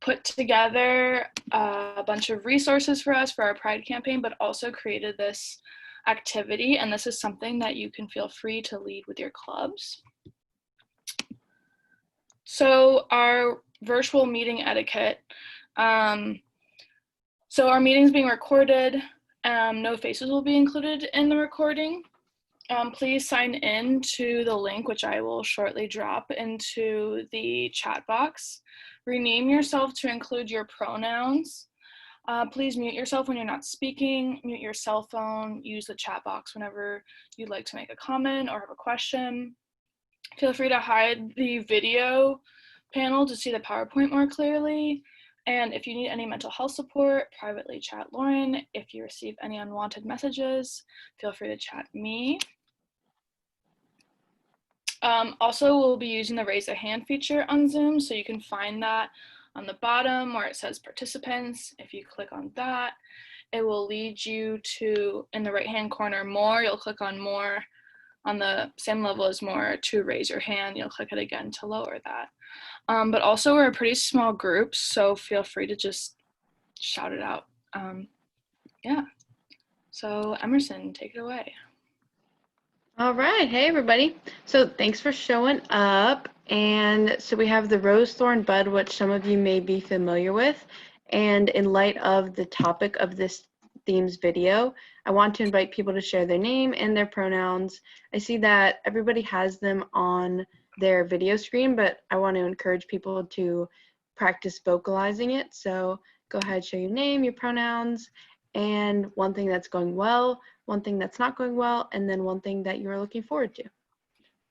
put together a bunch of resources for us for our Pride campaign, but also created this activity, and this is something that you can feel free to lead with your clubs. So our virtual meeting etiquette. So our meeting's being recorded. No faces will be included in the recording. Please sign in to the link, which I will shortly drop into the chat box. Rename yourself to include your pronouns. Please mute yourself when you're not speaking, mute your cell phone, use the chat box whenever you'd like to make a comment or have a question. Feel free to hide the video panel to see the PowerPoint more clearly. And if you need any mental health support, privately chat Lauren. If you receive any unwanted messages, feel free to chat me. Also, we'll be using the raise a hand feature on Zoom, so you can find that on the bottom where it says participants. If you click on that, it will lead you to, in the right-hand corner, more. You'll click on more on the same level as more to raise your hand. You'll click it again to lower that. But also, we're a pretty small group, so feel free to just shout it out. Yeah. So Emerson, take it away. All right. Hey, everybody. So thanks for showing up. And so we have the rose, thorn, bud, which some of you may be familiar with. And in light of the topic of this theme's video, I want to invite people to share their name and their pronouns. I see that everybody has them on their video screen, but I want to encourage people to practice vocalizing it. So go ahead, share your name, your pronouns, and one thing that's going well, one thing that's not going well, and then one thing that you're looking forward to.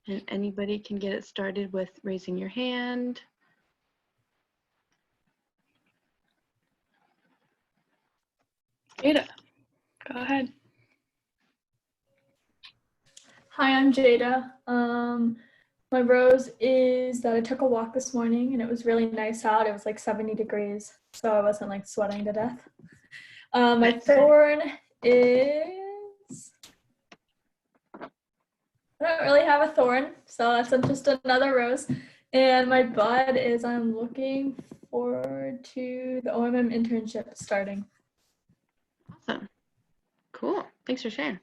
And anybody can get it started with raising your hand. Jada, go ahead. Hi, I'm Jada. My rose is that I took a walk this morning and it was really nice out. It was like 70 degrees, so I wasn't like sweating to death. My thorn is, I don't really have a thorn, so that's just another rose. And my bud is I'm looking forward to the OMM internship starting. Awesome. Cool. Thanks for sharing.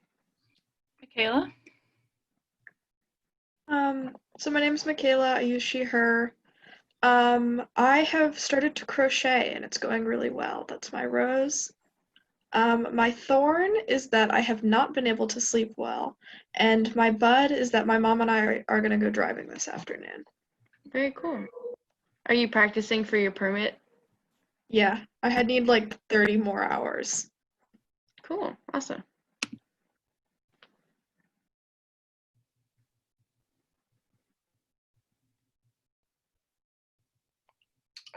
Michaela? So my name is Michaela. I use she, her. I have started to crochet and it's going really well. That's my rose. My thorn is that I have not been able to sleep well. And my bud is that my mom and I are going to go driving this afternoon. Very cool. Are you practicing for your permit? Yeah, I need like 30 more hours. Cool. Awesome.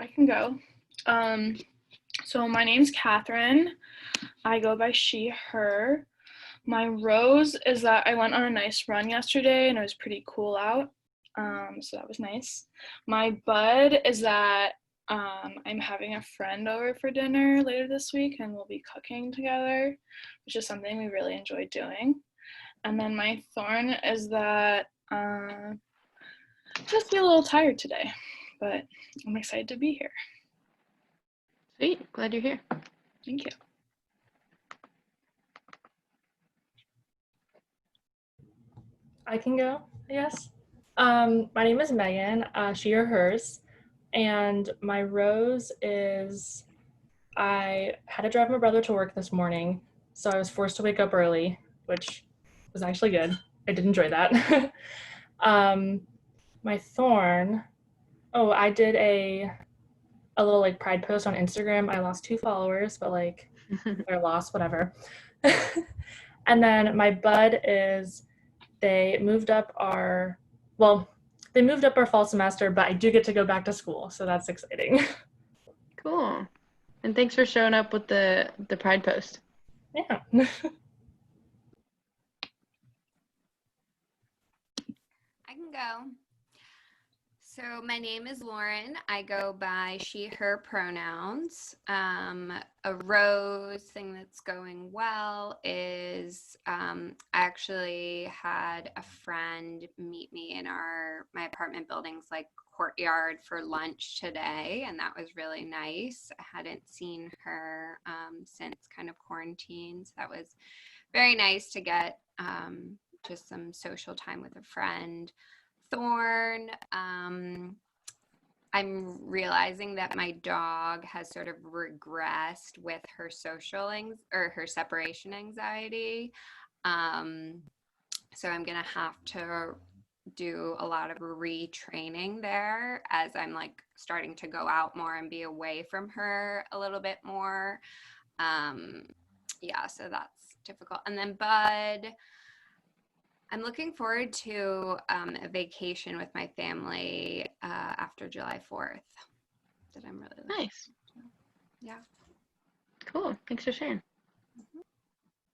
I can go. So my name's Catherine. I go by she, her. My rose is that I went on a nice run yesterday and it was pretty cool out. So that was nice. My bud is that I'm having a friend over for dinner later this week and we'll be cooking together, which is something we really enjoy doing. And then my thorn is that just feel a little tired today, but I'm excited to be here. Sweet. Glad you're here. Thank you. I can go, I guess. My name is Megan, she or hers, and my rose is I had to drive my brother to work this morning, so I was forced to wake up early, which was actually good. I did enjoy that. My thorn, oh, I did a little like pride post on Instagram. I lost 2 followers, but like they're lost, whatever. And then my bud is they moved up our fall semester, but I do get to go back to school, so that's exciting. Cool. And thanks for showing up with the pride post. Yeah. I can go. So my name is Lauren. I go by she, her pronouns. A rose thing that's going well is I actually had a friend meet me in my apartment building's like courtyard for lunch today, and that was really nice. I hadn't seen her since kind of quarantine, so that was very nice to get just some social time with a friend. Thorn, I'm realizing that my dog has sort of regressed with her or her separation anxiety. So I'm gonna have to do a lot of retraining there as I'm like starting to go out more and be away from her a little bit more. Yeah, so that's difficult. And then Bud, I'm looking forward to a vacation with my family after July 4th that I'm really looking Nice. forward to. Yeah. Cool. Thanks for sharing.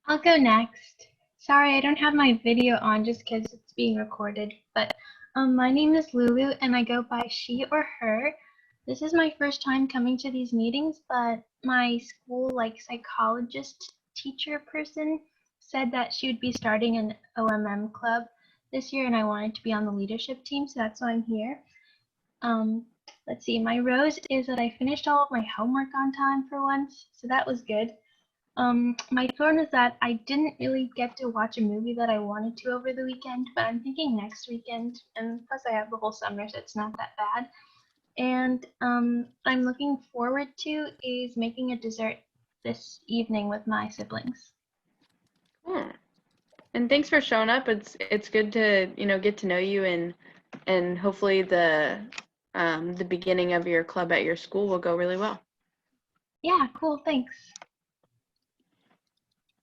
I'll go next. Sorry, I don't have my video on just because it's being recorded, but my name is Lulu and I go by she or her. This is my first time coming to these meetings, but my school psychologist teacher person said that she would be starting an OMM club this year and I wanted to be on the leadership team, so that's why I'm here. Let's see, my rose is that I finished all of my homework on time for once, so that was good. My thorn is that I didn't really get to watch a movie that I wanted to over the weekend, but I'm thinking next weekend, and plus I have the whole summer, so it's not that bad. And I'm looking forward to is making a dessert this evening with my siblings. Cool. And thanks for showing up. It's good to get to know you, and hopefully the beginning of your club at your school will go really well. Yeah, cool, thanks.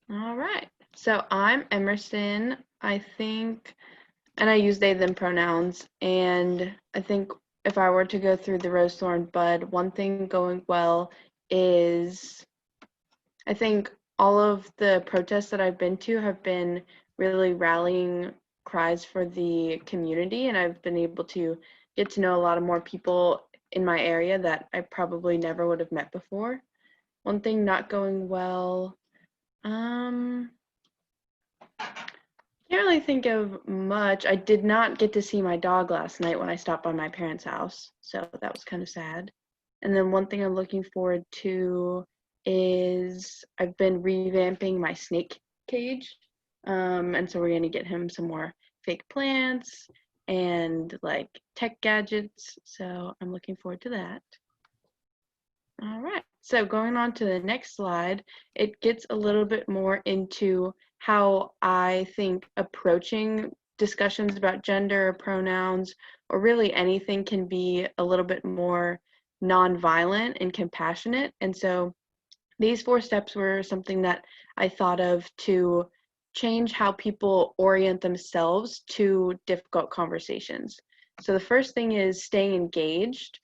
All right. So I'm Emerson, I think, and I use they, them pronouns. And I think if I were to go through the rose, thorn, bud, one thing going well is I think all of the protests that I've been to have been really rallying cries for the community. And I've been able to get to know a lot of more people in my area that I probably never would have met before. One thing not going well, can't really think of much. I did not get to see my dog last night when I stopped by my parents' house, so that was kind of sad. And then one thing I'm looking forward to is I've been revamping my snake cage, and so we're going to get him some more fake plants and like tech gadgets, so I'm looking forward to that. All right, so going on to the next slide, it gets a little bit more into how I think approaching discussions about gender or pronouns or really anything can be a little bit more nonviolent and compassionate. And so these 4 steps were something that I thought of to change how people orient themselves to difficult conversations. So the first thing is staying engaged.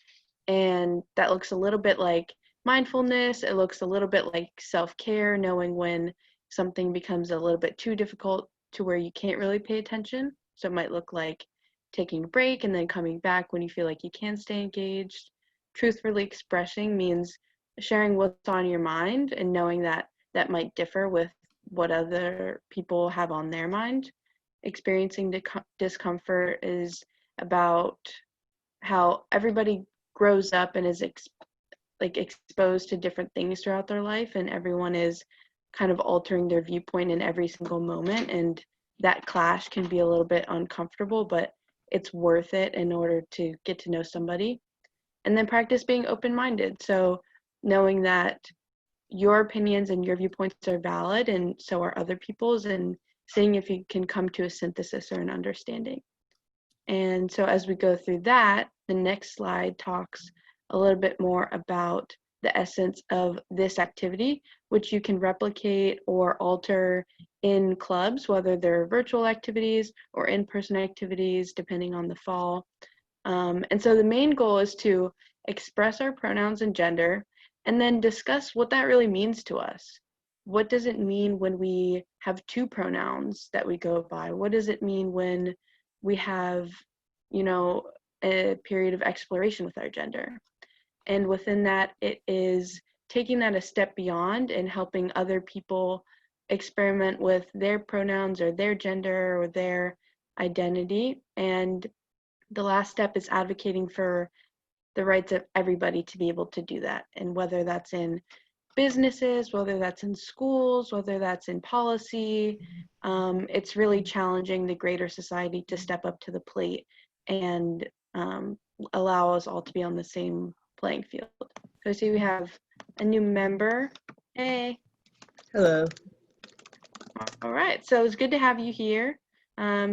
And that looks a little bit like mindfulness. It looks a little bit like self-care, knowing when something becomes a little bit too difficult to where you can't really pay attention. So it might look like taking a break and then coming back when you feel like you can stay engaged. Truthfully expressing means sharing what's on your mind and knowing that that might differ with what other people have on their mind. Experiencing discomfort is about how everybody grows up and is exposed to different things throughout their life, and everyone is kind of altering their viewpoint in every single moment, and that clash can be a little bit uncomfortable, but it's worth it in order to get to know somebody. And then practice being open-minded, so knowing that your opinions and your viewpoints are valid and so are other people's, and seeing if you can come to a synthesis or an understanding. And so as we go through that, the next slide talks a little bit more about the essence of this activity, which you can replicate or alter in clubs, whether they're virtual activities or in-person activities, depending on the fall. And so the main goal is to express our pronouns and gender, and then discuss what that really means to us. What does it mean when we have 2 pronouns that we go by? What does it mean when we have, a period of exploration with our gender. And within that, it is taking that a step beyond and helping other people experiment with their pronouns or their gender or their identity. And the last step is advocating for the rights of everybody to be able to do that. And whether that's in businesses, whether that's in schools, whether that's in policy, it's really challenging the greater society to step up to the plate and allow us all to be on the same playing field. So I see we have a new member. Hey. Hello. All right, so it's good to have you here.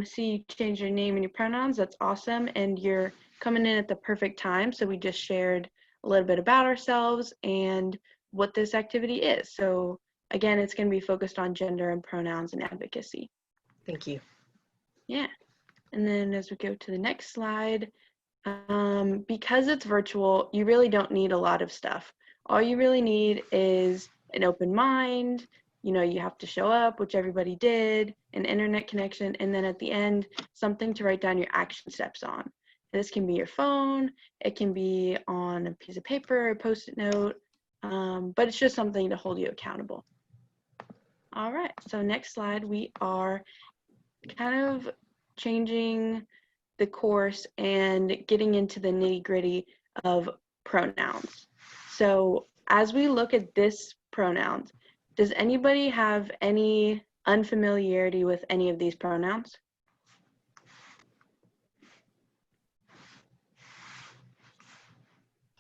See you changed your name and your pronouns. That's awesome. And you're coming in at the perfect time. So we just shared a little bit about ourselves and what this activity is. So again, it's going to be focused on gender and pronouns and advocacy. Thank you. Yeah. And then as we go to the next slide, because it's virtual, you really don't need a lot of stuff. All you really need is an open mind. You know, you have to show up, which everybody did, an internet connection, and then at the end, something to write down your action steps on. This can be your phone, it can be on a piece of paper, a Post-it note, but it's just something to hold you accountable. All right, so next slide, we are kind of changing the course and getting into the nitty-gritty of pronouns. So as we look at this pronouns, does anybody have any unfamiliarity with any of these pronouns?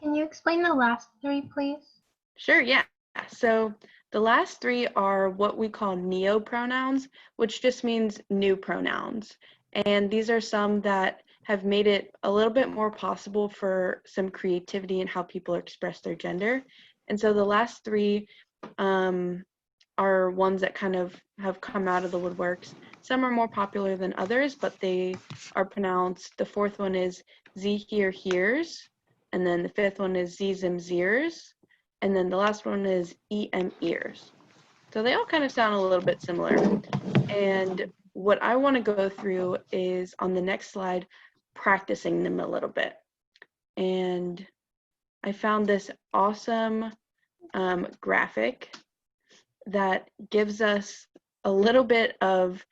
Can you explain the last three, please? Sure, yeah. So the last three are what we call neo-pronouns, which just means new pronouns. And these are some that have made it a little bit more possible for some creativity in how people express their gender. And so the last three are ones that kind of have come out of the woodworks. Some are more popular than others, but they are pronounced. The fourth one is Z here, hears. And then the fifth one is Z zim zeers. And then the last one is EM ears. So they all kind of sound a little bit similar. And what I want to go through is on the next slide, practicing them a little bit. And I found this awesome graphic that gives us a little bit of,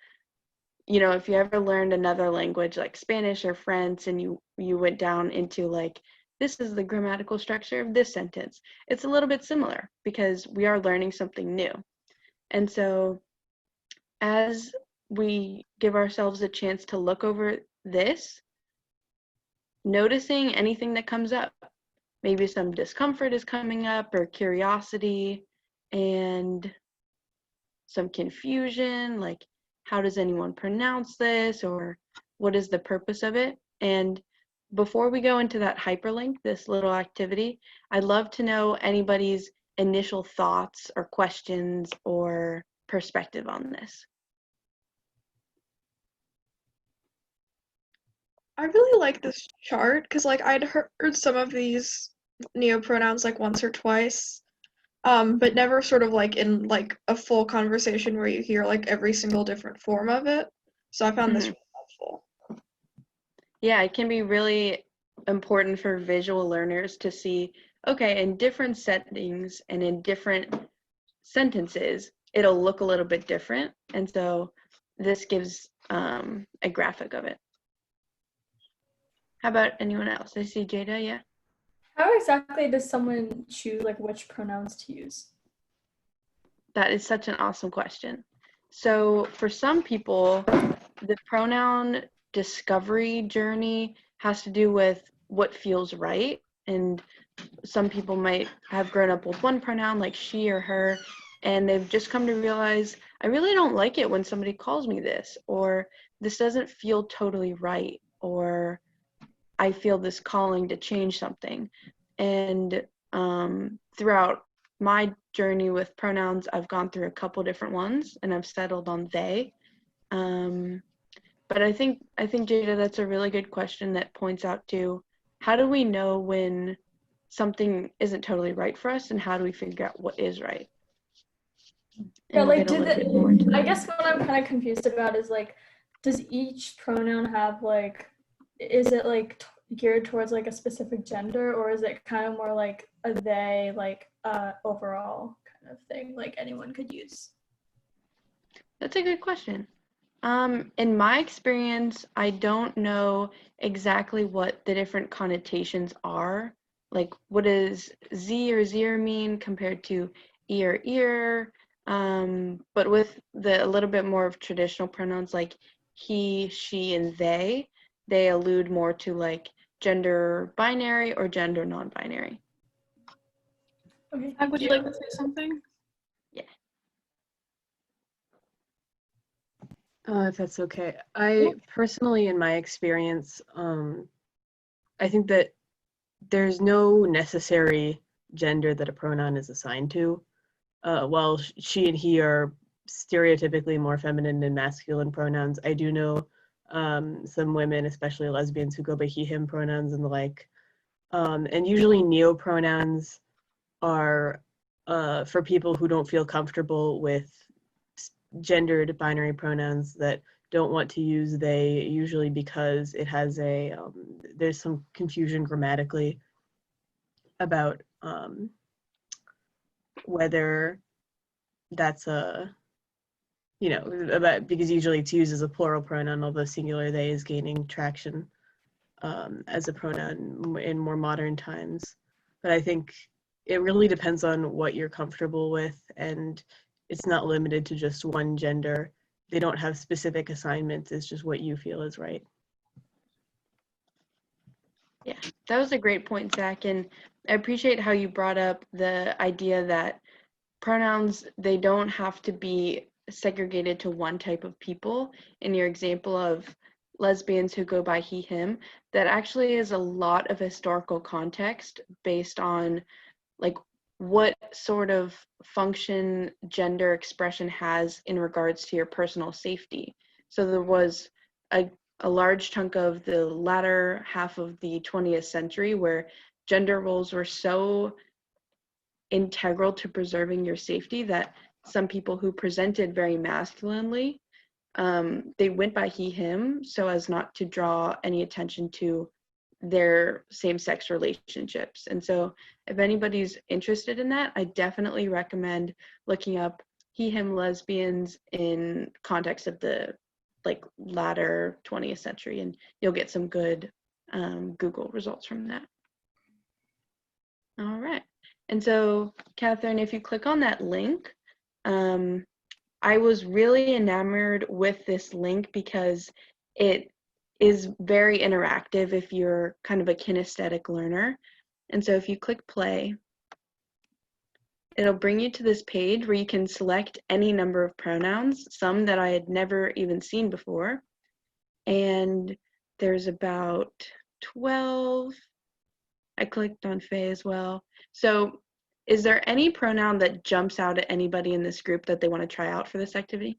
you know, if you ever learned another language like Spanish or French and you went down into like, this is the grammatical structure of this sentence. It's a little bit similar because we are learning something new. And so as we give ourselves a chance to look over this, noticing anything that comes up, maybe some discomfort is coming up or curiosity and some confusion, like how does anyone pronounce this or what is the purpose of it? And before we go into that hyperlink, this little activity, I'd love to know anybody's initial thoughts or questions or perspective on this. I really like this chart because like I'd heard some of these neopronouns like once or twice, but never sort of like in like a full conversation where you hear like every single different form of it. So I found this really helpful. Yeah, it can be really important for visual learners to see, okay, in different settings and in different sentences, it'll look a little bit different. And so this gives a graphic of it. How about anyone else? I see Jada, yeah? How exactly does someone choose like which pronouns to use? That is such an awesome question. So for some people, the pronoun discovery journey has to do with what feels right. And some people might have grown up with one pronoun like she or her, and they've just come to realize, I really don't like it when somebody calls me this, or this doesn't feel totally right, or I feel this calling to change something. And throughout my journey with pronouns, I've gone through a couple different ones and I've settled on they. But I think Jada, that's a really good question that points out to how do we know when something isn't totally right for us and how do we figure out what is right? Yeah, And like I I guess what I'm kind of confused about is like, does each pronoun have like, is it like geared towards like a specific gender, or is it kind of more like a they, like overall kind of thing, like anyone could use? That's a good question. In my experience, I don't know exactly what the different connotations are. Like, what does Z or Zir mean compared to E or ear? But with a little bit more of traditional pronouns like he, she, and they allude more to like gender binary or gender non-binary. Okay. Would you like to say something? Yeah. If that's okay. I personally, in my experience, I think that there's no necessary gender that a pronoun is assigned to. While she and he are stereotypically more feminine and masculine pronouns, I do know some women, especially lesbians, who go by he, him pronouns and the like. And usually neo-pronouns are for people who don't feel comfortable with gendered binary pronouns, that don't want to use they, usually because it has a there's some confusion grammatically about whether that's a, you know, about, because usually it's used as a plural pronoun, although singular they is gaining traction as a pronoun in more modern times. But I think it really depends on what you're comfortable with, and it's not limited to just one gender. They don't have specific assignments. It's just what you feel is right. Yeah, that was a great point, Zach. And I appreciate how you brought up the idea that pronouns, they don't have to be segregated to one type of people. In your example of lesbians who go by he, him, that actually is a lot of historical context based on like what sort of function gender expression has in regards to your personal safety. So there was a large chunk of the latter half of the 20th century where gender roles were so integral to preserving your safety that some people who presented very masculinely, they went by he, him so as not to draw any attention to their same-sex relationships. And so if anybody's interested in that, I definitely recommend looking up he, him lesbians in context of the like latter 20th century, and you'll get some good Google results from that. All right. And so, Catherine, if you click on that link, I was really enamored with this link because it is very interactive if you're kind of a kinesthetic learner. And so if you click play, it'll bring you to this page where you can select any number of pronouns, some that I had never even seen before. And there's about 12. I clicked on Faye as well. So is there any pronoun that jumps out at anybody in this group that they want to try out for this activity?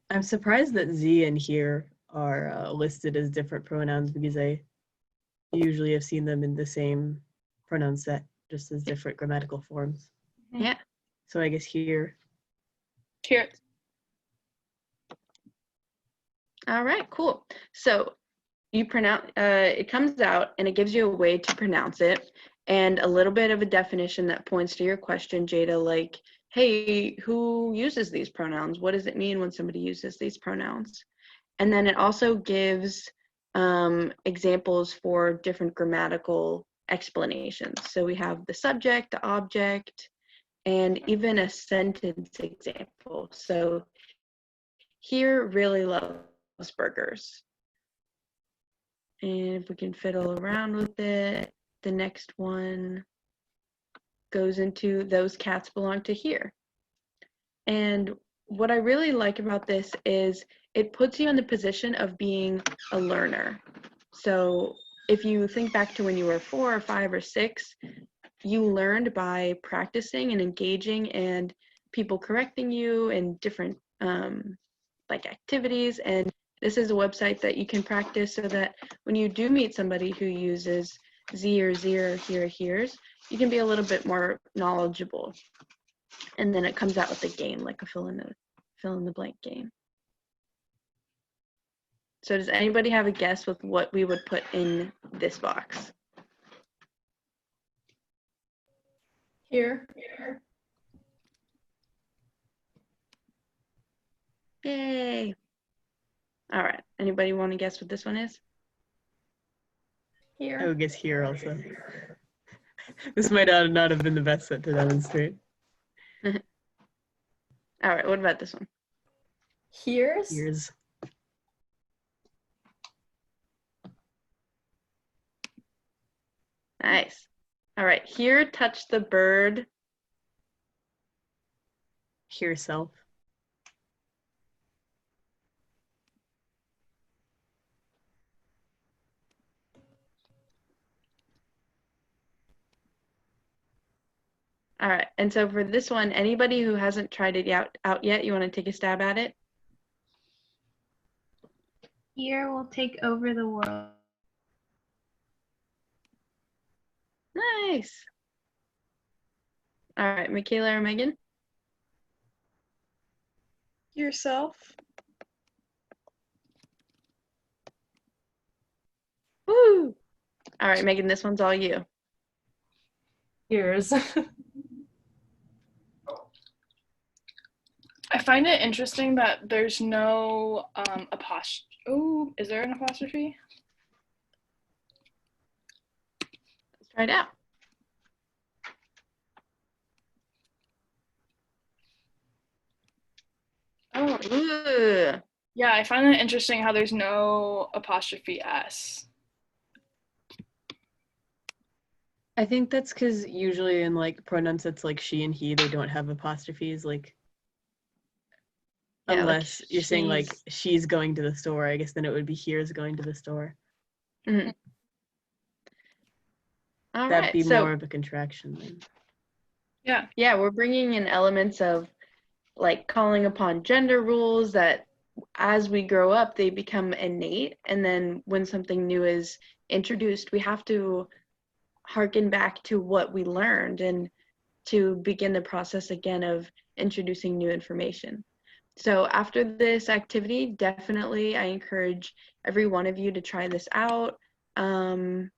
I'm surprised that Z and here are listed as different pronouns, because I usually have seen them in the same pronoun set, just as different grammatical forms. Yeah. So I guess here. Here. All right, cool. So you pronounce, it comes out and it gives you a way to pronounce it and a little bit of a definition that points to your question, Jada, like, hey, who uses these pronouns? What does it mean when somebody uses these pronouns? And then it also gives examples for different grammatical explanations. So we have the subject, the object, and even a sentence example. So here really loves burgers. And if we can fiddle around with it, the next one goes into those cats belong to here. And what I really like about this is it puts you in the position of being a learner. So if you think back to when you were 4 or 5 or 6, you learned by practicing and engaging and people correcting you in different like activities. And this is a website that you can practice so that when you do meet somebody who uses Z or Zir or here or here's, you can be a little bit more knowledgeable. And then it comes out with a game, like a fill in the blank game. So does anybody have a guess with what we would put in this box? Here. Yay. All right. Anybody want to guess what this one is? I Here. would guess here also. This might not have been the best set to demonstrate. All right. What about this one? Here's. Here's. Nice. All right. Here, touch the bird. Here self. All right. And so for this one, anybody who hasn't tried it out yet, you want to take a stab at it? Here will take over the world. Nice. All right. Michaela or Megan? Yourself. Woo. All right, Megan, this one's all you. Here's. I find it interesting that there's no apostrophe. Oh, is there an apostrophe? Let's try it out. Oh, Ooh. yeah, I find it interesting how there's no apostrophe S. I think that's because usually in like pronoun sets like she and he, they don't have apostrophes. Like, Yeah, like unless you're saying like she's- she's going to the store, I guess then it would be here's going to the store. Mhm. All That'd right, be so more of a contraction then. Yeah. yeah, we're bringing in elements of like calling upon gender rules that as we grow up, they become innate. And then when something new is introduced, we have to harken back to what we learned and to begin the process again of introducing new information. So after this activity, definitely I encourage every one of you to try this out and,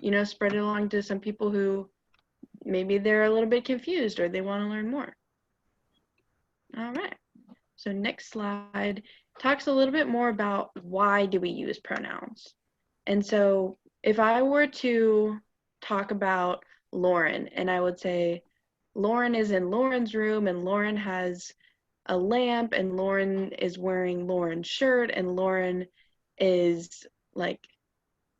you know, spread it along to some people who maybe they're a little bit confused or they want to learn more. All right. So next slide talks a little bit more about why do we use pronouns. And so if I were to talk about Lauren and I would say, Lauren is in Lauren's room and Lauren has a lamp and Lauren is wearing Lauren's shirt and Lauren is like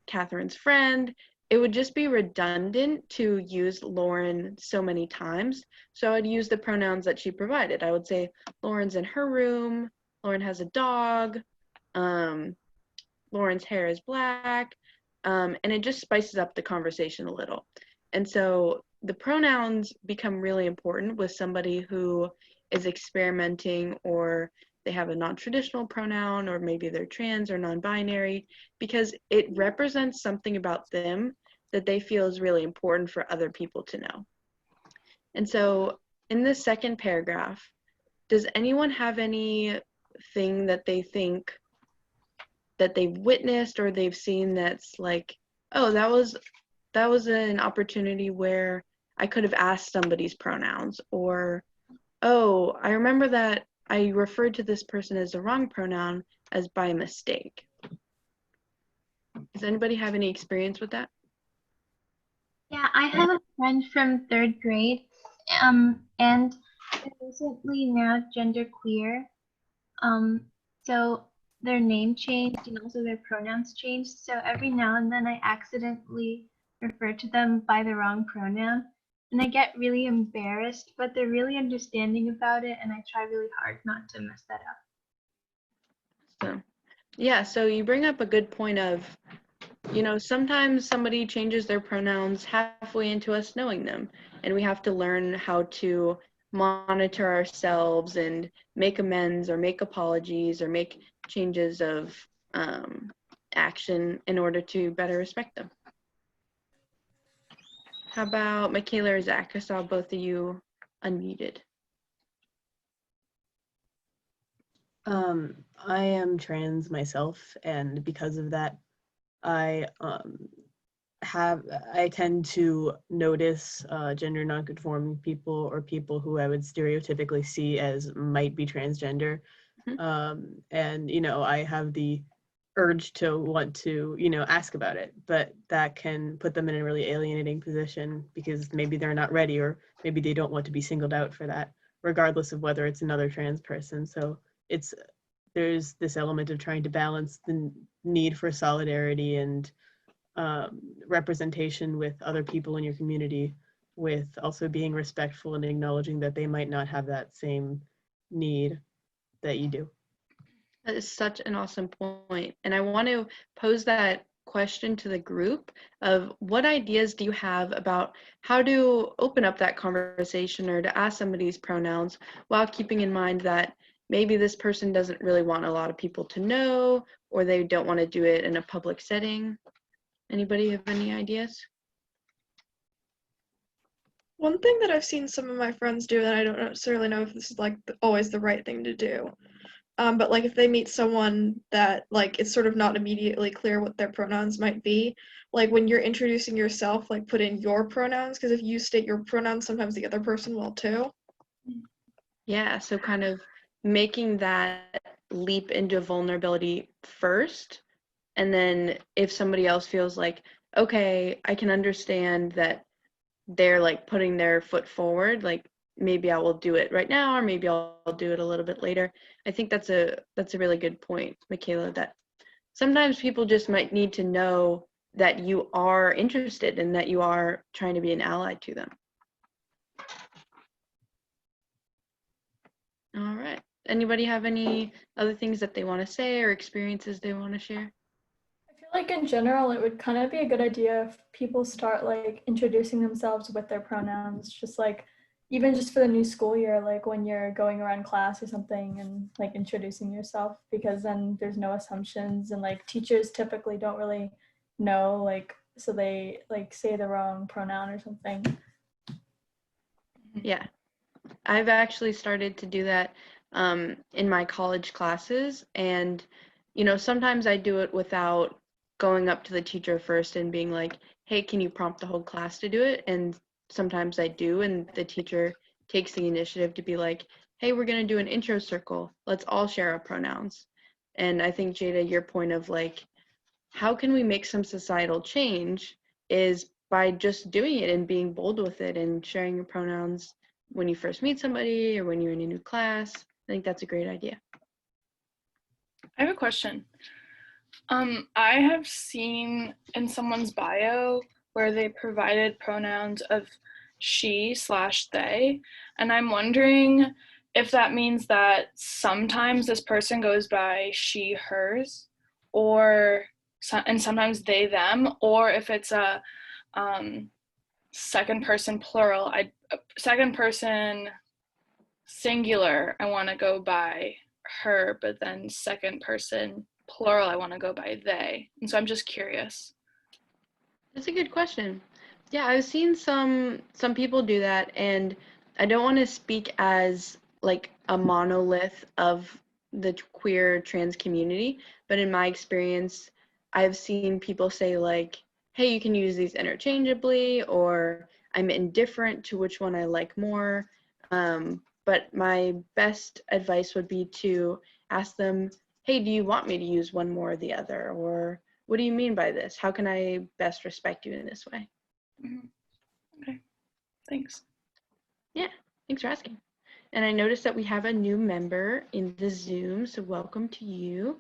Catherine's friend, it would just be redundant to use Lauren so many times. So I'd use the pronouns that she provided. I would say Lauren's in her room, Lauren has a dog, Lauren's hair is black, and it just spices up the conversation a little. And so the pronouns become really important with somebody who is experimenting or they have a non-traditional pronoun or maybe they're trans or non-binary because it represents something about them that they feel is really important for other people to know. And so in the second paragraph, does anyone have anything that they think that they've witnessed or they've seen that's like, oh, that was an opportunity where I could have asked somebody's pronouns, or oh, I remember that I referred to this person as the wrong pronoun as by mistake. Does anybody have any experience with that? Yeah, I have a friend from third grade, and they're recently now genderqueer. So their name changed and also their pronouns changed. So every now and then I accidentally refer to them by the wrong pronoun, and I get really embarrassed, but they're really understanding about it, and I try really hard not to mess that up. So, yeah, so you bring up a good point of, you know, sometimes somebody changes their pronouns halfway into us knowing them, and we have to learn how to monitor ourselves and make amends or make apologies or make changes of action in order to better respect them. How about Michaela or Zach? I saw both of you unmuted. I am trans myself, and because of that, I I tend to notice gender nonconforming people or people who I would stereotypically see as might be transgender. And, I have the urge to want to, ask about it, but that can put them in a really alienating position because maybe they're not ready or maybe they don't want to be singled out for that, regardless of whether it's another trans person. So there's this element of trying to balance the need for solidarity and representation with other people in your community, with also being respectful and acknowledging that they might not have that same need that you do. That is such an awesome point. And I want to pose that question to the group of what ideas do you have about how to open up that conversation or to ask somebody's pronouns while keeping in mind that maybe this person doesn't really want a lot of people to know, or they don't want to do it in a public setting. Anybody have any ideas? One thing that I've seen some of my friends do that I don't necessarily know if this is like always the right thing to do, but like if they meet someone that like it's sort of not immediately clear what their pronouns might be, like when you're introducing yourself, like put in your pronouns, because if you state your pronouns, sometimes the other person will too. Yeah, so kind of making that leap into vulnerability first. And then if somebody else feels like, okay, I can understand that they're like putting their foot forward, like maybe I will do it right now, or maybe I'll do it a little bit later. I think that's a really good point, Michaela, that sometimes people just might need to know that you are interested and that you are trying to be an ally to them. All right. Anybody have any other things that they want to say or experiences they want to share? I feel like in general, it would kind of be a good idea if people start like introducing themselves with their pronouns, just like even just for the new school year, like when you're going around class or something and like introducing yourself, because then there's no assumptions and like teachers typically don't really know, like, so they like say the wrong pronoun or something. Yeah, I've actually started to do that in my college classes, and sometimes I do it without going up to the teacher first and being like, hey, can you prompt the whole class to do it? And sometimes I do, and the teacher takes the initiative to be like, hey, we're going to do an intro circle, let's all share our pronouns. And I think, Jada, your point of like, how can we make some societal change is by just doing it and being bold with it and sharing your pronouns when you first meet somebody or when you're in a new class. I think that's a great idea. I have a question. I have seen in someone's bio where they provided pronouns of she/they, and I'm wondering if that means that sometimes this person goes by she, hers, and sometimes they, them, or if it's a second person plural, second person singular, I want to go by her, but then second person plural, I want to go by they. And so I'm just curious. That's a good question. Yeah, I've seen some people do that, and I don't want to speak as like a monolith of the queer trans community, but in my experience, I've seen people say like, hey, you can use these interchangeably, or I'm indifferent to which one I like more. But my best advice would be to ask them, hey, do you want me to use one more or the other? Or what do you mean by this? How can I best respect you in this way? Mm-hmm. Okay, thanks. Yeah, thanks for asking. And I noticed that we have a new member in the Zoom, so welcome to you.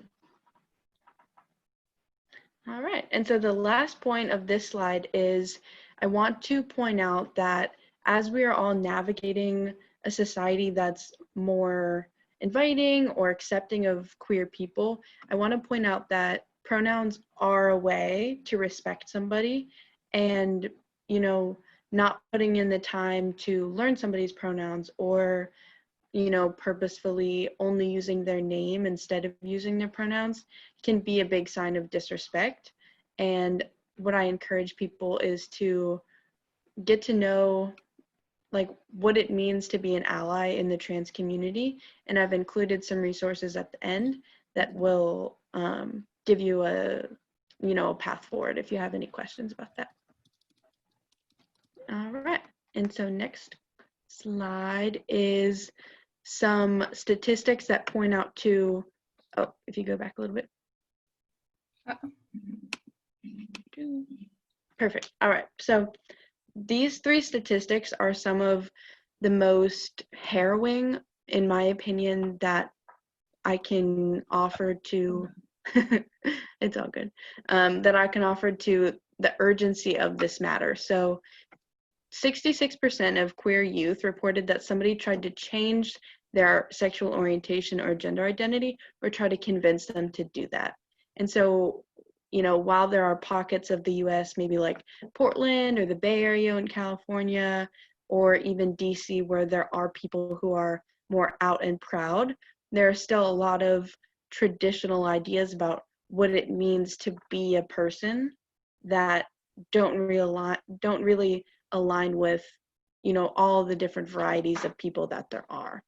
All right, and so the last point of this slide is I want to point out that as we are all navigating a society that's more inviting or accepting of queer people, I want to point out that pronouns are a way to respect somebody, and not putting in the time to learn somebody's pronouns, or purposefully only using their name instead of using their pronouns can be a big sign of disrespect. And what I encourage people is to get to know like what it means to be an ally in the trans community. And I've included some resources at the end that will give you a path forward if you have any questions about that. All right, and so next slide is some statistics that point out to, oh, if you go back a little bit. Perfect. All right, so these three statistics are some of the most harrowing, in my opinion, that I can offer to, it's all good, that I can offer to the urgency of this matter. So 66% of queer youth reported that somebody tried to change their sexual orientation or gender identity or try to convince them to do that. And so, while there are pockets of the US, maybe like Portland or the Bay Area in California, or even DC, where there are people who are more out and proud, there are still a lot of traditional ideas about what it means to be a person that don't really align with, all the different varieties of people that there are.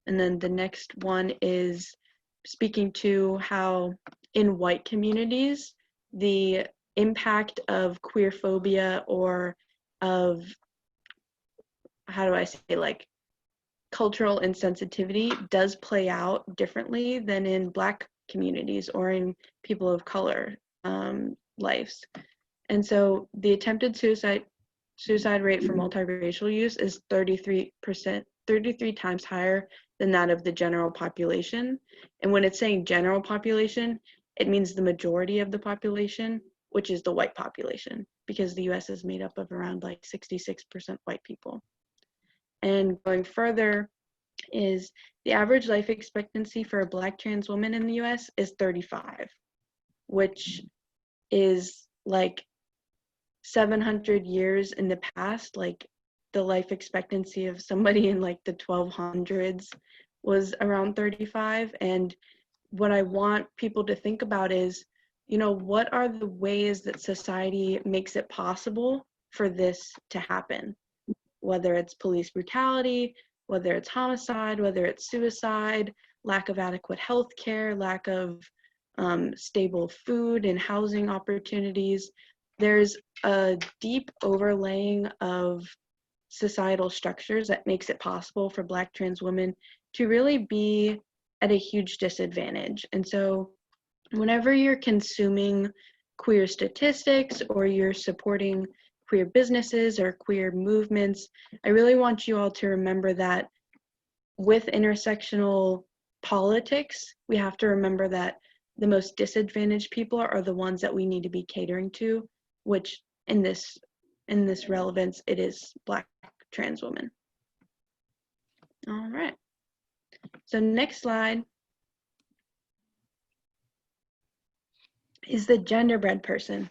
And then the next one is speaking to how in white communities, the impact of queer phobia or of, how do I say, like cultural insensitivity does play out differently than in Black communities or in people of color lives. And so the attempted suicide rate for multiracial use is 33 times higher than that of the general population. And when it's saying general population, it means the majority of the population, which is the white population, because the US is made up of around like 66% white people. And going further is the average life expectancy for a Black trans woman in the US is 35, which is like 700 years in the past. Like the life expectancy of somebody in like the 1200s was around 35. And what I want people to think about is, what are the ways that society makes it possible for this to happen? Whether it's police brutality, whether it's homicide, whether it's suicide, lack of adequate health care, lack of stable food and housing opportunities. There's a deep overlaying of societal structures that makes it possible for Black trans women to really be at a huge disadvantage. And so whenever you're consuming queer statistics or you're supporting queer businesses or queer movements, I really want you all to remember that with intersectional politics, we have to remember that the most disadvantaged people are the ones that we need to be catering to, which in this relevance, it is Black trans women. All right. So next slide is the genderbread person.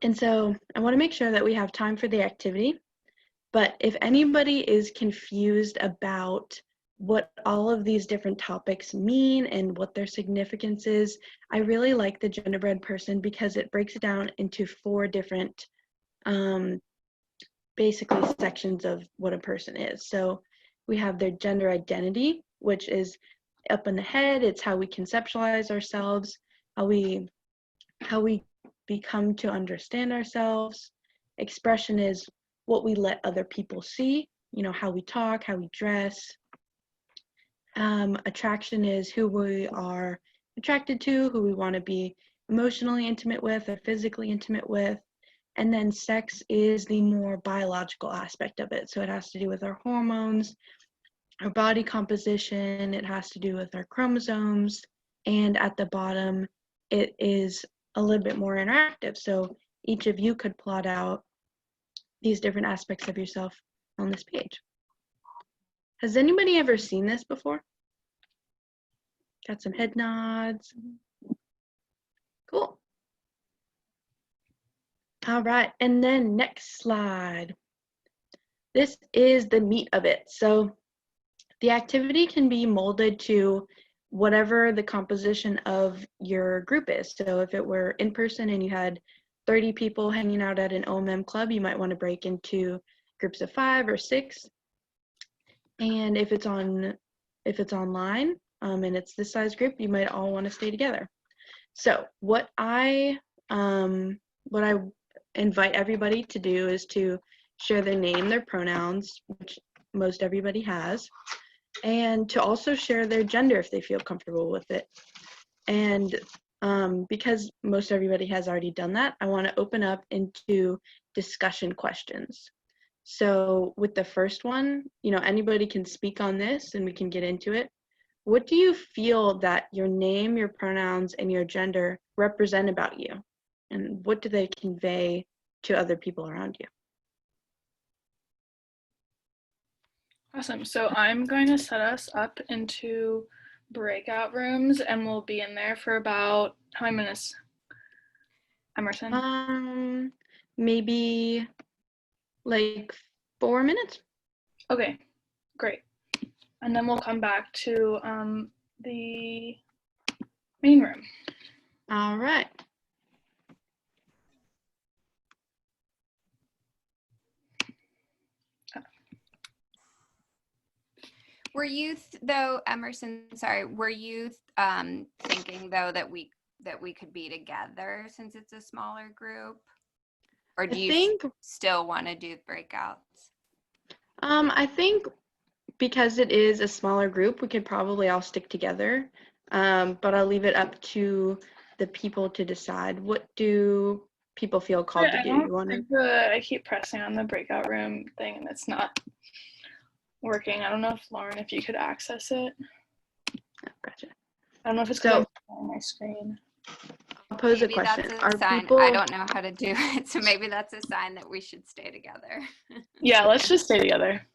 And so I want to make sure that we have time for the activity, but if anybody is confused about what all of these different topics mean and what their significance is, I really like the genderbread person because it breaks it down into 4 different basically sections of what a person is. So we have their gender identity, which is up in the head. It's how we conceptualize ourselves, how we become to understand ourselves. Expression is what we let other people see, how we talk, how we dress. Attraction is who we are attracted to, who we want to be emotionally intimate with or physically intimate with. And then sex is the more biological aspect of it. So it has to do with our hormones, our body composition, it has to do with our chromosomes. And at the bottom, it is a little bit more interactive. So each of you could plot out these different aspects of yourself on this page. Has anybody ever seen this before? Got some head nods. Cool. All right, and then next slide. This is the meat of it. So the activity can be molded to whatever the composition of your group is. So if it were in person and you had 30 people hanging out at an OMM club, you might want to break into groups of 5 or 6. And if it's online, and it's this size group, you might all want to stay together. So what I invite everybody to do is to share their name, their pronouns, which most everybody has, and to also share their gender if they feel comfortable with it. And because most everybody has already done that, I want to open up into discussion questions. So with the first one, anybody can speak on this and we can get into it. What do you feel that your name, your pronouns, and your gender represent about you? And what do they convey to other people around you? Awesome. So I'm going to set us up into breakout rooms, and we'll be in there for about how many minutes, Emerson? Maybe like 4 minutes. Okay, great. And then we'll come back to the main room. All right. Were you though, Emerson, sorry, were you thinking though that we could be together since it's a smaller group? Or do you still want to do breakouts? I think because it is a smaller group, we could probably all stick together. But I'll leave it up to the people to decide. What do people feel called to do? I keep pressing on the breakout room thing and it's not working. I don't know if Lauren, if you could access it. Oh, gotcha. I don't know if it's because I'm on my screen. I'll pose maybe a question. That's a sign. I don't know how to do it, so maybe that's a sign that we should stay together. Yeah, let's just stay together.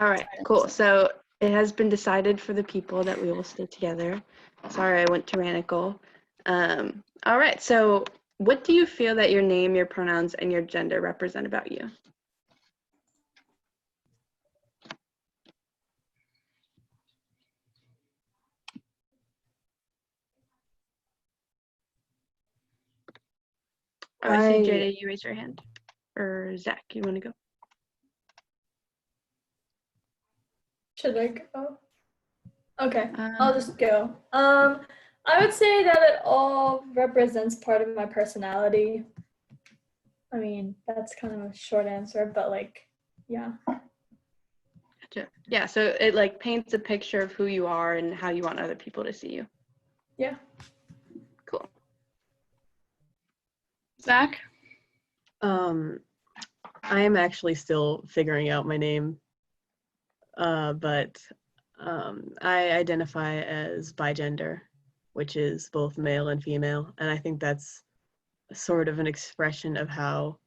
All right, cool. So it has been decided for the people that we will stay together. Sorry, I went tyrannical. All right, so what do you feel that your name, your pronouns, and your gender represent about you? Oh, I see Jada, you raise your hand. Or Zach, you want to go? Should I go? Okay, I'll just go. I would say that it all represents part of my personality. I mean, that's kind of a short answer, but yeah. Gotcha. Yeah, so it like paints a picture of who you are and how you want other people to see you. Yeah. Cool. Zach? I am actually still figuring out my name, but I identify as bigender, which is both male and female, and I think that's sort of an expression of how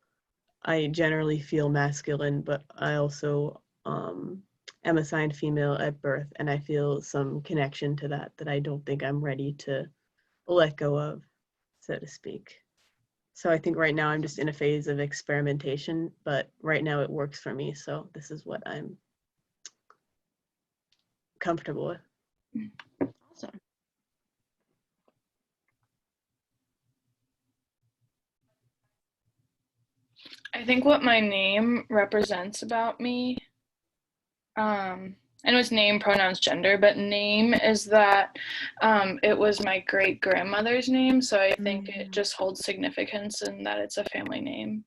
I generally feel masculine, but I also am assigned female at birth, and I feel some connection to that I don't think I'm ready to let go of, so to speak. So I think right now I'm just in a phase of experimentation, but right now it works for me, so this is what I'm comfortable with. Awesome. I think what my name represents about me, I know it's name, pronouns, gender, but name is that it was my great grandmother's name, so I think it just holds significance in that it's a family name.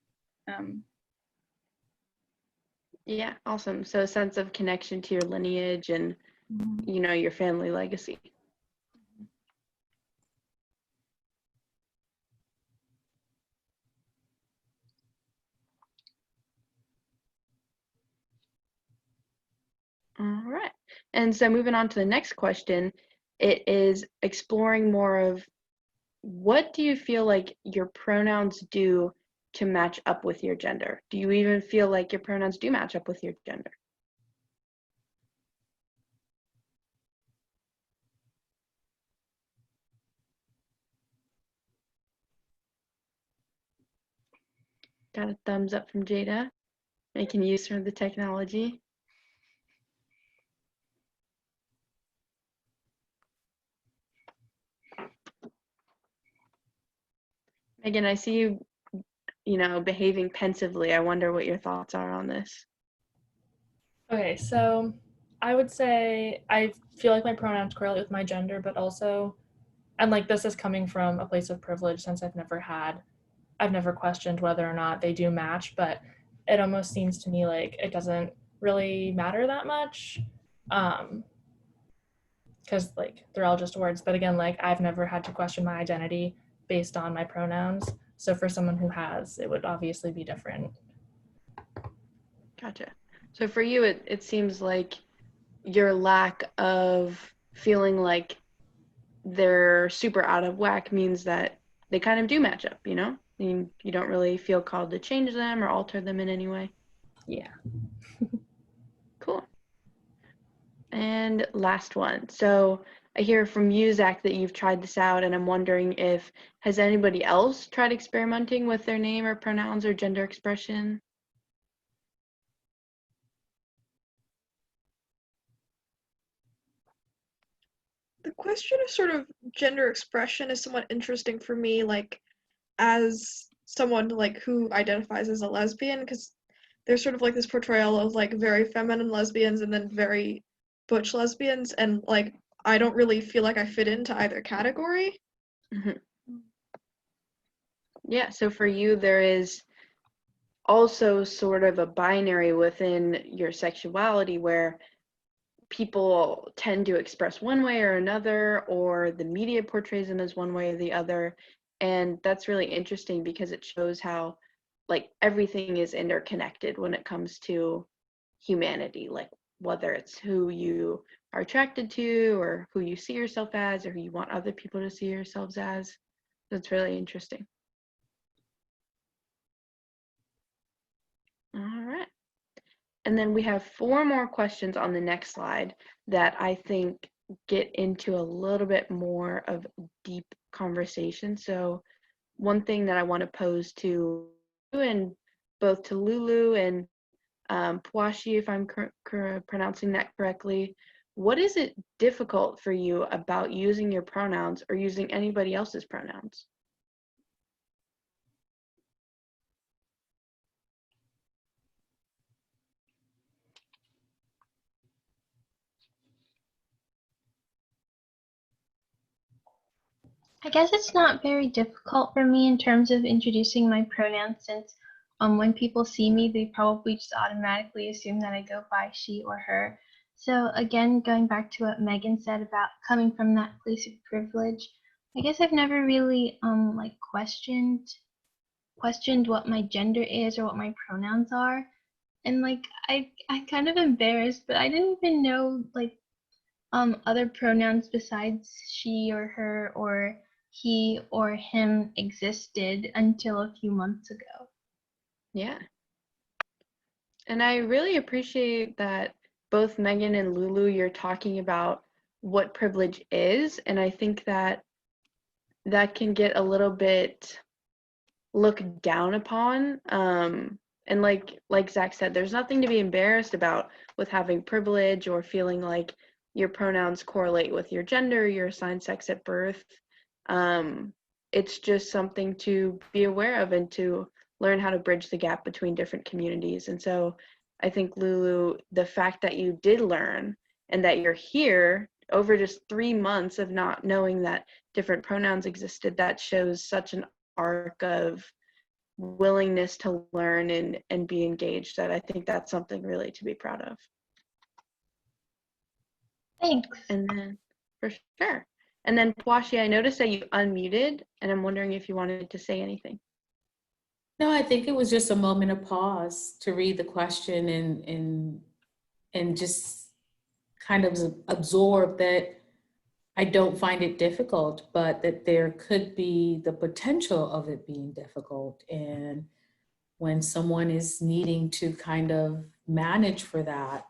Yeah, awesome. So a sense of connection to your lineage and, your family legacy. All right. And so moving on to the next question, it is exploring more of what do you feel like your pronouns do to match up with your gender? Do you even feel like your pronouns do match up with your gender? Got a thumbs up from Jada, making use of the technology. Megan, I see you, behaving pensively. I wonder what your thoughts are on this. Okay, so I would say I feel like my pronouns correlate with my gender, but also, and like this is coming from a place of privilege since I've never questioned whether or not they do match, but it almost seems to me like it doesn't really matter that much. Because like they're all just words. But again, like I've never had to question my identity based on my pronouns. So for someone who has, it would obviously be different. Gotcha. So for you, it seems like your lack of feeling like they're super out of whack means that they kind of do match up, you know? You don't really feel called to change them or alter them in any way. Yeah. Cool. And last one. So I hear from you, Zach, that you've tried this out, and I'm wondering if has anybody else tried experimenting with their name or pronouns or gender expression? The question of sort of gender expression is somewhat interesting for me, like as someone like who identifies as a lesbian, because there's sort of like this portrayal of like very feminine lesbians and then very butch lesbians, and like I don't really feel like I fit into either category. Mhm. Yeah, so for you, there is also sort of a binary within your sexuality where people tend to express one way or another, or the media portrays them as one way or the other. And that's really interesting because it shows how like everything is interconnected when it comes to humanity, like whether it's who you are attracted to or who you see yourself as or who you want other people to see yourselves as. That's really interesting. All right. And then we have 4 more questions on the next slide that I think get into a little bit more of deep conversation. So one thing that I want to pose to you and both to Lulu and Pwashi, if I'm pronouncing that correctly, what is it difficult for you about using your pronouns or using anybody else's pronouns? I guess it's not very difficult for me in terms of introducing my pronouns since when people see me, they probably just automatically assume that I go by she or her. So again, going back to what Megan said about coming from that place of privilege, I guess I've never really like questioned what my gender is or what my pronouns are. And like I kind of embarrassed, but I didn't even know like other pronouns besides she or her or he or him existed until a few months ago. Yeah. And I really appreciate that both Megan and Lulu, you're talking about what privilege is. And I think that that can get a little bit looked down upon. And like Zach said, there's nothing to be embarrassed about with having privilege or feeling like your pronouns correlate with your gender, your assigned sex at birth. It's just something to be aware of and to learn how to bridge the gap between different communities. And so I think, Lulu, the fact that you did learn and that you're here over just 3 months of not knowing that different pronouns existed, that shows such an arc of willingness to learn and be engaged, that I think that's something really to be proud of. Thanks. And then, for sure. And then, Pwashi, I noticed that you unmuted, and I'm wondering if you wanted to say anything. No, I think it was just a moment of pause to read the question and just kind of absorb that I don't find it difficult, but that there could be the potential of it being difficult. And when someone is needing to kind of manage for that,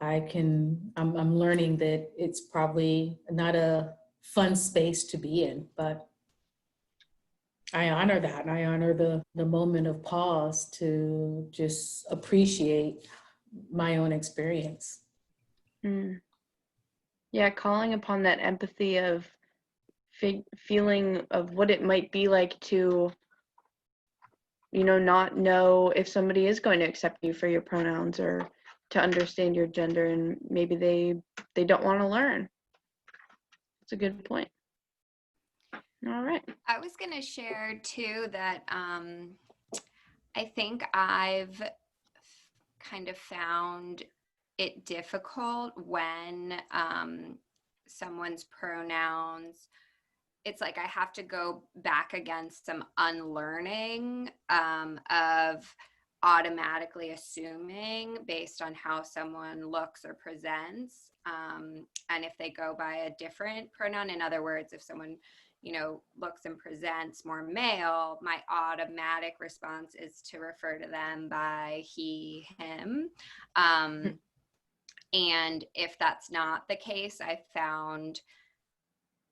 I'm learning that it's probably not a fun space to be in, but I honor that. And I honor the moment of pause to just appreciate my own experience. Mm. Yeah, calling upon that empathy of feeling of what it might be like to, not know if somebody is going to accept you for your pronouns or to understand your gender, and maybe they don't want to learn. That's a good point. All right. I was going to share too that I think I've kind of found it difficult when someone's pronouns, it's like I have to go back against some unlearning of automatically assuming based on how someone looks or presents. And if they go by a different pronoun, in other words, if someone, looks and presents more male, my automatic response is to refer to them by he, him. And if that's not the case, I found,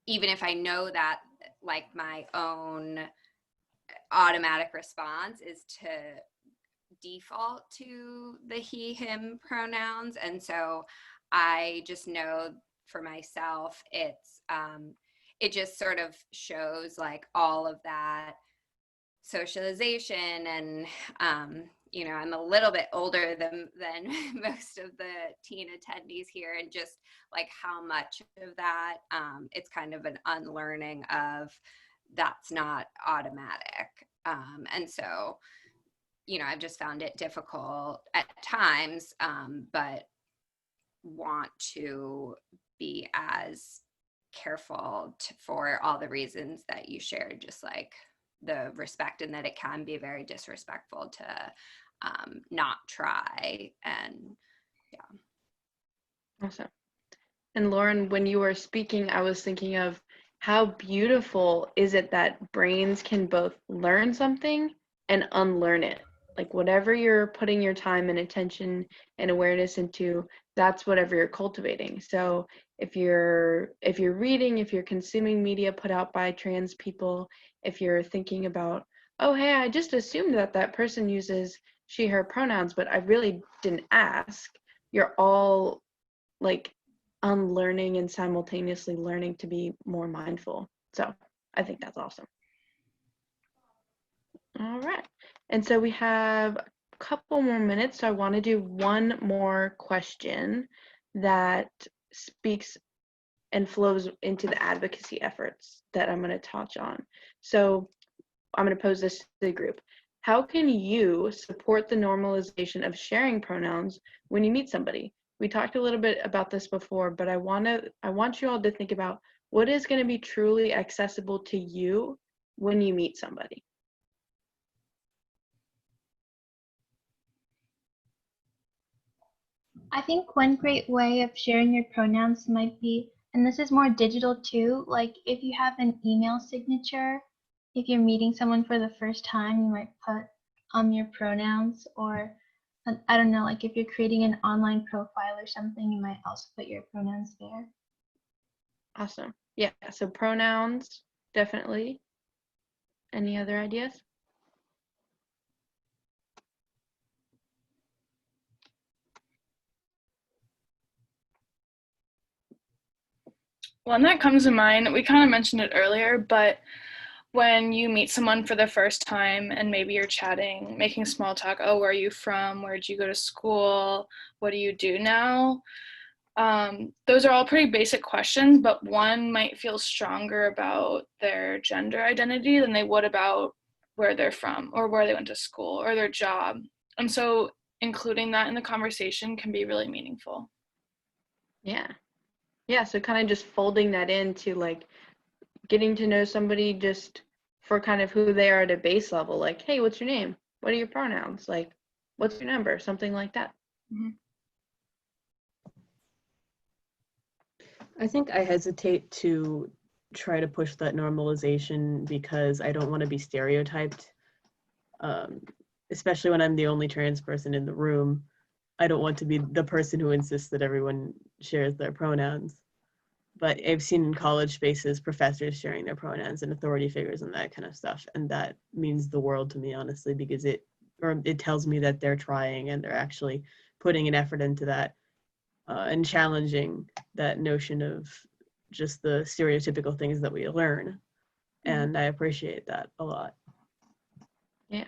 even if I know that, like, my own automatic response is to default to the he, him pronouns. And so I just know for myself, it just sort of shows like all of that socialization and, I'm a little bit older than most of the teen attendees here, and just like how much of that, it's kind of an unlearning of that's not automatic. And so, I've just found it difficult at times, but want to be as careful for all the reasons that you shared, just like the respect, and that it can be very disrespectful to not try. And yeah. Awesome. And Lauren, when you were speaking, I was thinking of how beautiful is it that brains can both learn something and unlearn it. Like whatever you're putting your time and attention and awareness into, that's whatever you're cultivating. So if you're reading, if you're consuming media put out by trans people, if you're thinking about, oh, hey, I just assumed that person uses she, her pronouns, but I really didn't ask, you're all like unlearning and simultaneously learning to be more mindful. So I think that's awesome. All right. And so we have a couple more minutes. So I want to do one more question that speaks and flows into the advocacy efforts that I'm going to touch on. So I'm going to pose this to the group. How can you support the normalization of sharing pronouns when you meet somebody? We talked a little bit about this before, but I want you all to think about what is going to be truly accessible to you when you meet somebody. I think one great way of sharing your pronouns might be, and this is more digital too, like if you have an email signature, if you're meeting someone for the first time, you might put your pronouns, or I don't know, like if you're creating an online profile or something, you might also put your pronouns there. Awesome. Yeah, so pronouns, definitely. Any other ideas? One that comes to mind, we kind of mentioned it earlier, but when you meet someone for the first time and maybe you're chatting, making small talk, oh, where are you from? Where did you go to school? What do you do now? Those are all pretty basic questions, but one might feel stronger about their gender identity than they would about where they're from or where they went to school or their job. And so including that in the conversation can be really meaningful. Yeah. Yeah, so kind of just folding that into like getting to know somebody just for kind of who they are at a base level, like, hey, what's your name? What are your pronouns? Like, what's your number? Something like that. Mm-hmm. I think I hesitate to try to push that normalization because I don't want to be stereotyped, especially when I'm the only trans person in the room. I don't want to be the person who insists that everyone shares their pronouns. But I've seen in college spaces professors sharing their pronouns and authority figures and that kind of stuff. And that means the world to me, honestly, because it tells me that they're trying and they're actually putting an effort into that and challenging that notion of just the stereotypical things that we learn. And I appreciate that a lot. Yeah.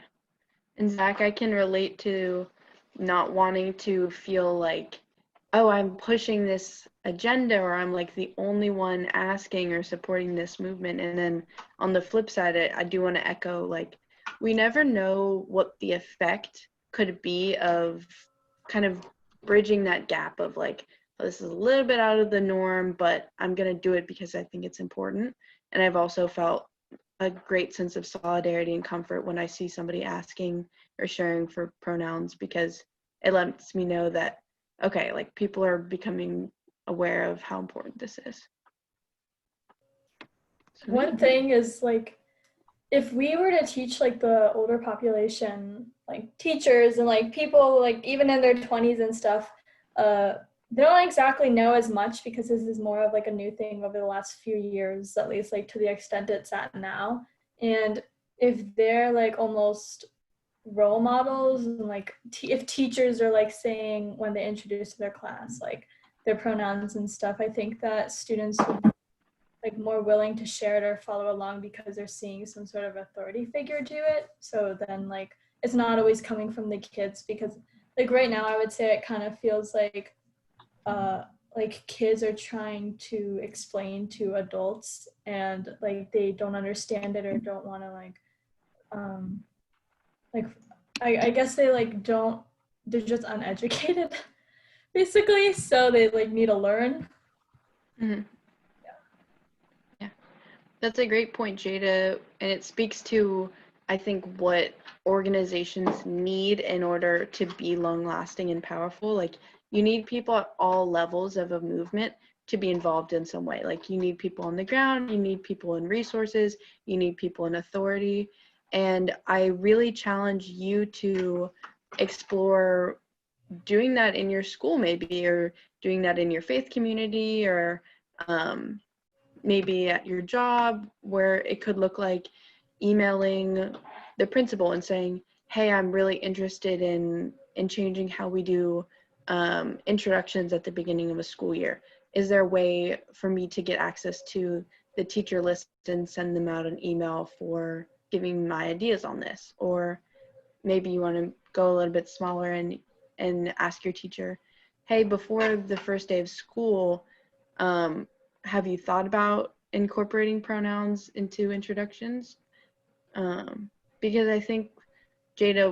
And Zach, I can relate to not wanting to feel like, oh, I'm pushing this agenda, or I'm like the only one asking or supporting this movement. And then on the flip side, I do want to echo, like, we never know what the effect could be of kind of bridging that gap of like, oh, this is a little bit out of the norm, but I'm going to do it because I think it's important. And I've also felt a great sense of solidarity and comfort when I see somebody asking or sharing for pronouns, because it lets me know that, okay, like people are becoming aware of how important this is. So, One thing is like, if we were to teach like the older population, like teachers and like people like even in their 20s and stuff, they don't exactly know as much because this is more of like a new thing over the last few years, at least like to the extent it's at now. And if they're like almost role models and like if teachers are like saying when they introduce to their class like their pronouns and stuff, I think that students would be like more willing to share it or follow along because they're seeing some sort of authority figure do it. So then like it's not always coming from the kids, because like right now I would say it kind of feels like kids are trying to explain to adults and like they don't understand it or don't want to like I guess they like don't, they're just uneducated basically, so they like need to learn. mm-hmm. Yeah, that's a great point, Jada, and it speaks to, I think, what organizations need in order to be long-lasting and powerful. Like, you need people at all levels of a movement to be involved in some way. Like, you need people on the ground, you need people in resources, you need people in authority. And I really challenge you to explore doing that in your school, maybe, or doing that in your faith community, or maybe at your job, where it could look like emailing the principal and saying, hey, I'm really interested in changing how we do introductions at the beginning of a school year. Is there a way for me to get access to the teacher list and send them out an email for giving my ideas on this? Or maybe you want to go a little bit smaller and ask your teacher, hey, before the first day of school, have you thought about incorporating pronouns into introductions? Because I think, Jada,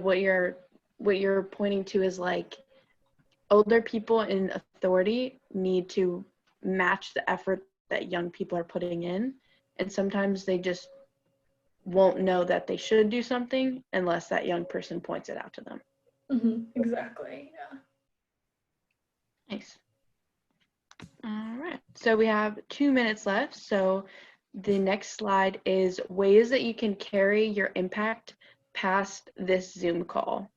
what you're pointing to is like older people in authority need to match the effort that young people are putting in, and sometimes they just won't know that they should do something unless that young person points it out to them. Exactly. Yeah. Nice. All right, so we have 2 minutes left. So the next slide is ways that you can carry your impact past this Zoom call.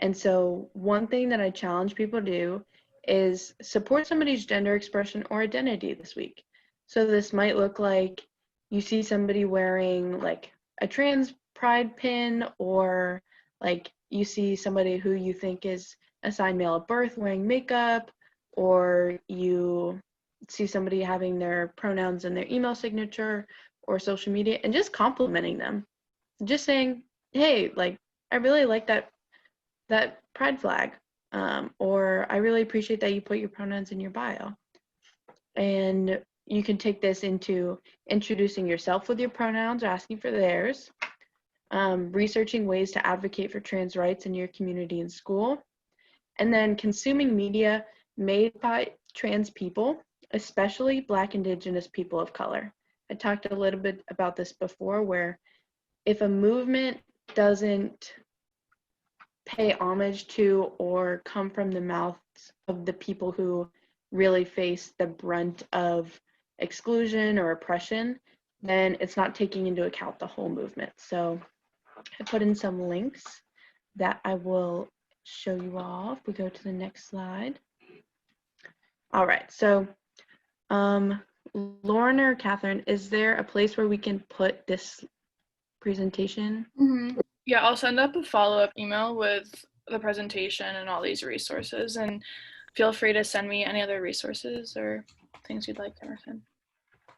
And so one thing that I challenge people to do is support somebody's gender expression or identity this week. So this might look like you see somebody wearing like a trans pride pin, or like you see somebody who you think is assigned male at birth wearing makeup, or you see somebody having their pronouns in their email signature or social media, and just complimenting them. Just saying, hey, like, I really like that pride flag, or I really appreciate that you put your pronouns in your bio. And you can take this into introducing yourself with your pronouns or asking for theirs, researching ways to advocate for trans rights in your community and school, and then consuming media made by trans people, especially Black, Indigenous people of color. I talked a little bit about this before, where if a movement doesn't pay homage to or come from the mouths of the people who really face the brunt of exclusion or oppression, then it's not taking into account the whole movement. So I put in some links that I will show you all if we go to the next slide. All right, so Lauren or Catherine, is there a place where we can put this presentation? Mm-hmm. Yeah, I'll send up a follow-up email with the presentation and all these resources, and feel free to send me any other resources or things you'd like, Emerson.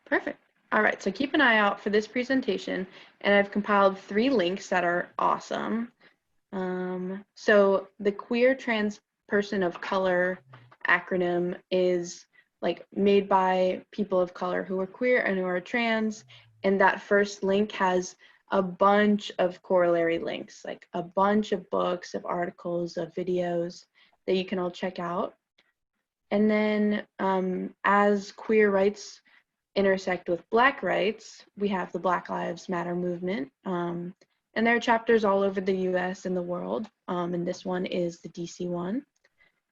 Perfect. All right, so keep an eye out for this presentation, and I've compiled 3 links that are awesome. So the queer trans person of color acronym is like made by people of color who are queer and who are trans, and that first link has a bunch of corollary links, like a bunch of books, of articles, of videos that you can all check out. And then as queer rights intersect with Black rights, we have the Black Lives Matter movement. And there are chapters all over the US and the world, and this one is the DC one.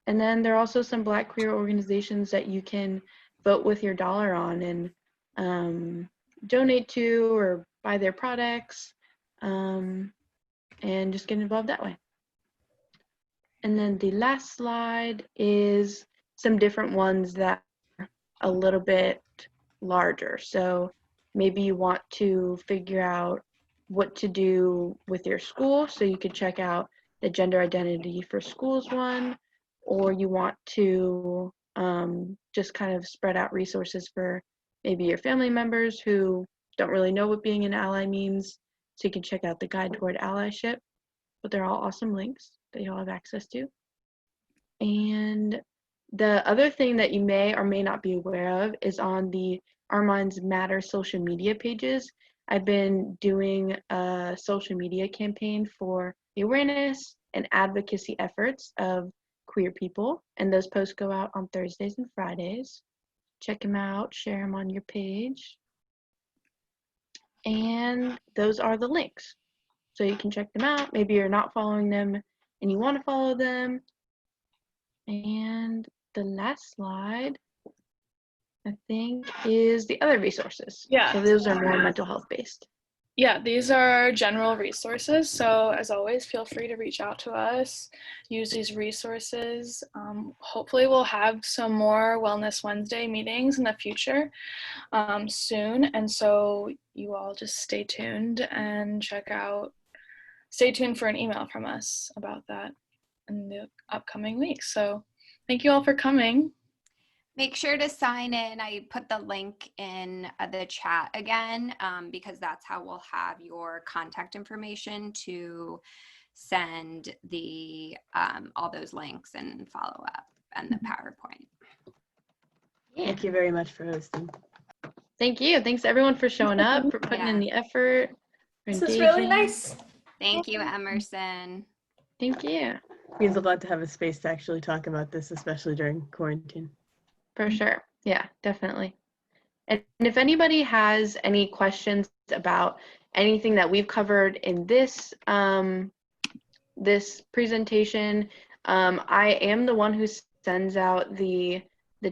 And then there are also some Black queer organizations that you can vote with your dollar on and donate to or buy their products, and just get involved that way. And then the last slide is some different ones that are a little bit larger. So maybe you want to figure out what to do with your school, so you could check out the Gender Identity for Schools one, or you want to just kind of spread out resources for maybe your family members who don't really know what being an ally means, so you can check out the Guide Toward Allyship, but they're all awesome links that you all have access to. And the other thing that you may or may not be aware of is on the Our Minds Matter social media pages. I've been doing a social media campaign for the awareness and advocacy efforts of queer people, and those posts go out on Thursdays and Fridays. Check them out, share them on your page. And those are the links. So you can check them out. Maybe you're not following them and you want to follow them. And the last slide, I think, is the other resources. Yeah. So those are more mental health based. Yeah, these are general resources. So as always, feel free to reach out to us, use these resources. Hopefully we'll have some more Wellness Wednesday meetings in the future soon. And so you all just stay tuned and stay tuned for an email from us about that in the upcoming weeks. So thank you all for coming. Make sure to sign in. I put the link in the chat again, because that's how we'll have your contact information to send the all those links and follow up and the PowerPoint. Yeah. Thank you very much for hosting. Thank you. Thanks everyone for showing up, for putting in the effort. This is really nice. Thank you, Emerson. Thank you. It means a lot to have a space to actually talk about this, especially during quarantine. For sure. Yeah, definitely. And if anybody has any questions about anything that we've covered in this this presentation, I am the one who sends out the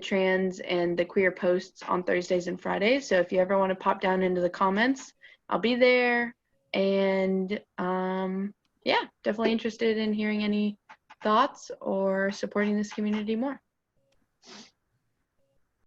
trans and the queer posts on Thursdays and Fridays. So if you ever want to pop down into the comments, I'll be there. And yeah, definitely interested in hearing any thoughts or supporting this community more.